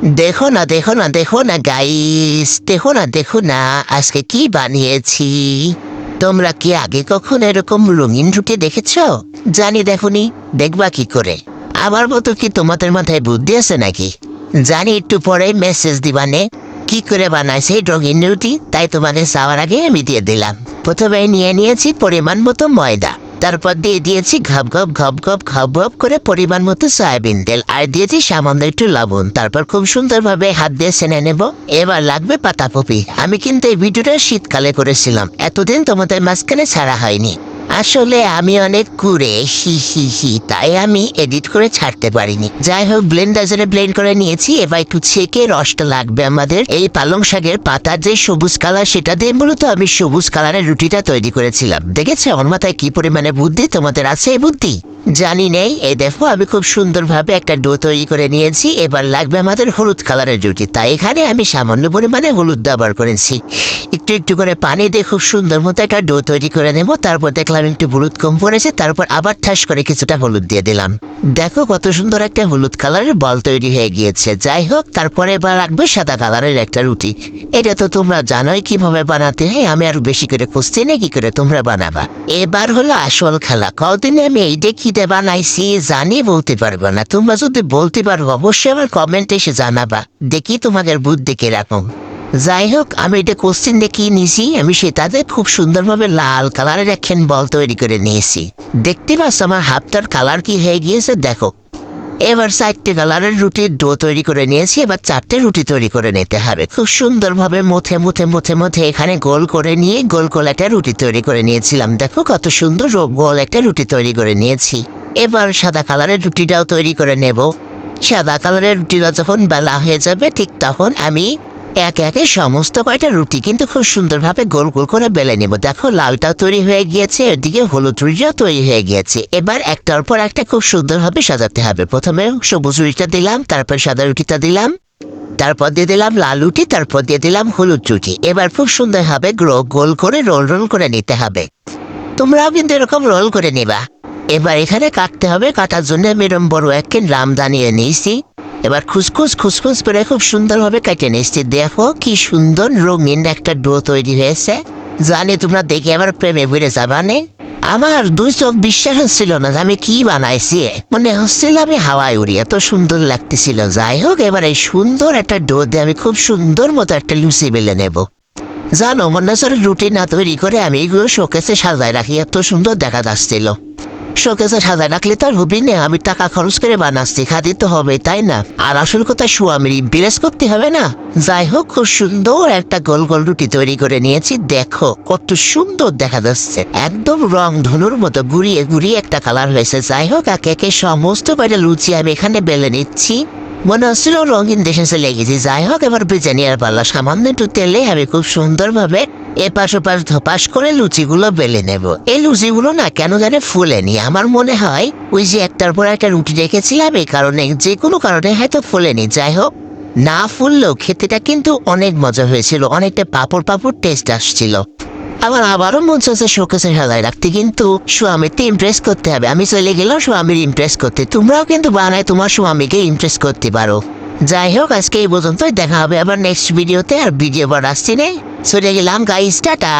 দেখো না দেখো না দেখো না গাইস, দেখো না আজকে কি বানিয়েছি। তোমরা কি আগে কখনো এরকম রঙিন রুটি দেখেছো? জানি দেখোনি, দেখবা কি করে? আমার মতো কি তোমাদের মাথায় বুদ্ধি আছে নাকি? জানি একটু পরে মেসেজ দিবানে কি করে বানাইছে এই রঙিন রুটি, তাই তোমাকে যাওয়ার আগে আমি দিয়ে দিলাম। প্রথমে নিয়ে নিয়েছি পরিমাণ মতো ময়দা, তারপর দিয়ে দিয়েছি ঘপ ঘপ ঘপ ঘপ ঘপ ঘপ করে পরিমাণ মতো সয়াবিন তেল, আর দিয়েছি সামান্য একটু লবণ। তারপর খুব সুন্দরভাবে হাত দিয়ে ছেনে নেব। এবার লাগবে পাতাকপি। আমি কিন্তু এই ভিডিওটা শীতকালে করেছিলাম, এতদিন তোমাদের মাঝখানে ছাড়া হয়নি। আসলে আমি অনেক কুড়ে, হি হি হি, তাই আমি এডিট করে ছাড়তে পারিনি। যাই হোক, ব্লেন্ডারে ব্লেন্ড করে নিয়েছি। এবার একটু ছেঁকে রসটা লাগবে আমাদের। এই পালং শাকের পাতার যে সবুজ কালার, সেটা দিয়ে মূলত আমি সবুজ কালারের রুটিটা তৈরি করেছিলাম। দেখেছো আমার মাথায় কি পরিমাণে বুদ্ধি? তোমাদের আছে এই বুদ্ধি? জানি নেই। এই দেখো, আমি খুব সুন্দরভাবে একটা ডো তৈরি করে নিয়েছি। এবার লাগবে আমাদের হলুদ কালারের রুটি, তাই এখানে আমি সামান্য পরিমাণে হলুদ ব্যবহার করেছি। একটু একটু করে পানি দিয়ে খুব সুন্দর মতো একটা ডো তৈরি করে নেব। তারপর দেখলাম একটু হলুদ কম পড়েছে, তারপর আবার ঠাস করে কিছুটা হলুদ দিয়ে দিলাম। দেখো কত সুন্দর একটা হলুদ কালারের বল তৈরি হয়ে গিয়েছে। যাই হোক, তারপরে এবার রাখবে সাদা কালারের একটা রুটি। এটা তো তোমরা জানোই কিভাবে বানাতে হয়, আমি আরো বেশি করে খুঁজতে নেই কি করে তোমরা বানাবা। এবার হলো আসল খেলা। কদিনে আমি এইটা খিদে বানাইছি জানি বলতে পারবো না। তোমরা যদি বলতে পারবো অবশ্যই আমার কমেন্টে এসে জানাবা, দেখি তোমাদের বুদ্ধি কিরকম। যাই হোক, আমি এটা কোশ্চেন দেখিয়ে নিয়েছি। আমি সেটাতে খুব সুন্দরভাবে লাল কালারের একখান বল তৈরি করে নিয়েছি। দেখতে পাচ্ছ আমার হাতটার কালার কি হয়ে গিয়েছে? দেখো, এবার 4টে কালারের রুটির ডো তৈরি করে নিয়েছি। এবার 4টে রুটি তৈরি করে নিতে হবে খুব সুন্দরভাবে মুথে মুথে মুথে মুথে এখানে গোল করে নিয়ে গোল গোল একটা রুটি তৈরি করে নিয়েছিলাম। দেখো কত সুন্দর গোল একটা রুটি তৈরি করে নিয়েছি। এবার সাদা কালারের রুটিটাও তৈরি করে নেব। সাদা কালারের রুটিটা যখন বেলা হয়ে যাবে, ঠিক তখন আমি একে একে সমস্ত কয়টা রুটি কিন্তু খুব সুন্দরভাবে গোল গোল করে বেলে নেব। দেখো লালটাও তৈরি হয়ে গিয়েছে, এদিকে হলুদ রুটিটাও তৈরি হয়ে গিয়েছে। এবার একটার পর একটা খুব সুন্দরভাবে সাজাতে হবে। প্রথমে সবুজ রুটিটা দিলাম, তারপর সাদা রুটিটা দিলাম, তারপর দিয়ে দিলাম লাল রুটি, তারপর দিয়ে দিলাম হলুদ রুটি। এবার খুব সুন্দরভাবে গোল করে রোল রোল করে নিতে হবে। তোমরাও কিন্তু এরকম রোল করে নিবা। এবার এখানে কাটতে হবে। কাটার জন্য আমি এরকম বড় একখান রামদা নিয়ে নিয়েছি। এবার খুসখুস করে খুব সুন্দরভাবে কেটে নিচ্ছি। দেখো কি সুন্দর রঙিন একটা ডো তৈরি হয়েছে। জানি তোমরা দেখে আবার প্রেমে পড়ে যাবানে। আমার দুই চোখ বিশ্বাস হচ্ছিল না যে আমি কি বানাইছি। মনে হচ্ছিল আমি হাওয়ায় উড়ি, এত সুন্দর লাগতেছিল। যাই হোক, এবার এই সুন্দর একটা ডো দিয়ে আমি খুব সুন্দর মতো একটা লুচি বেলে নেব। জানো, মনে হচ্ছে রুটি না তৈরি করে আমি এগুলো শোকেসে সাজায় রাখি, এত সুন্দর দেখা যাচ্ছিল। শোকেসে সাজায় রাখলে তো আর হবি না, আমি টাকা খরচ করে বানাচ্ছি, খাদি তো হবে তাই না? আর আসল কথা, স্বামীর ইমপ্রেস করতে হবে না। যাই হোক, খুব সুন্দর একটা গোল গোল রুটি তৈরি করে নিয়েছি। দেখো কত সুন্দর দেখা যাচ্ছে, একদম রং ধনুর মতো ঘুরিয়ে ঘুরিয়ে একটা কালার হয়েছে। যাই হোক, একে একে সমস্ত কয়টা লুচি আমি এখানে বেলে নিচ্ছি। মনে হচ্ছিল রঙিন দেশে চলে গেছি। যাই হোক, এবার ভেজে নেওয়ার পাল্লা। সামান্য একটু তেলে আমি খুব সুন্দরভাবে এপাশ ওপাশ ধপাস করে লুচিগুলো বেলে নেব। এই লুচিগুলো না কেন জানে ফুলেনি। আমার মনে হয় ওই যে একটার পর একটা রুটি রেখেছিলাম, এই কারণে, যে কোনো কারণে হয়তো ফুলেনি। যাই হোক, না ফুললেও খেতেটা কিন্তু অনেক মজা হয়েছিল, অনেকটা পাপড় পাপড় টেস্ট আসছিল। আমার আবারও মন চাচ্ছে শোকেসে সাজায় রাখতে, কিন্তু স্বামীকে ইমপ্রেস করতে হবে। আমি চলে গেলাম স্বামীর ইমপ্রেস করতে। তোমরাও কিন্তু বানায় তোমার স্বামীকে ইমপ্রেস করতে পারো। যাই হোক, আজকে এই পর্যন্তই। দেখা হবে আবার নেক্সট ভিডিওতে। আর ভিডিও বার আসছি নেই, চলে গেলাম গাইস, টাটা।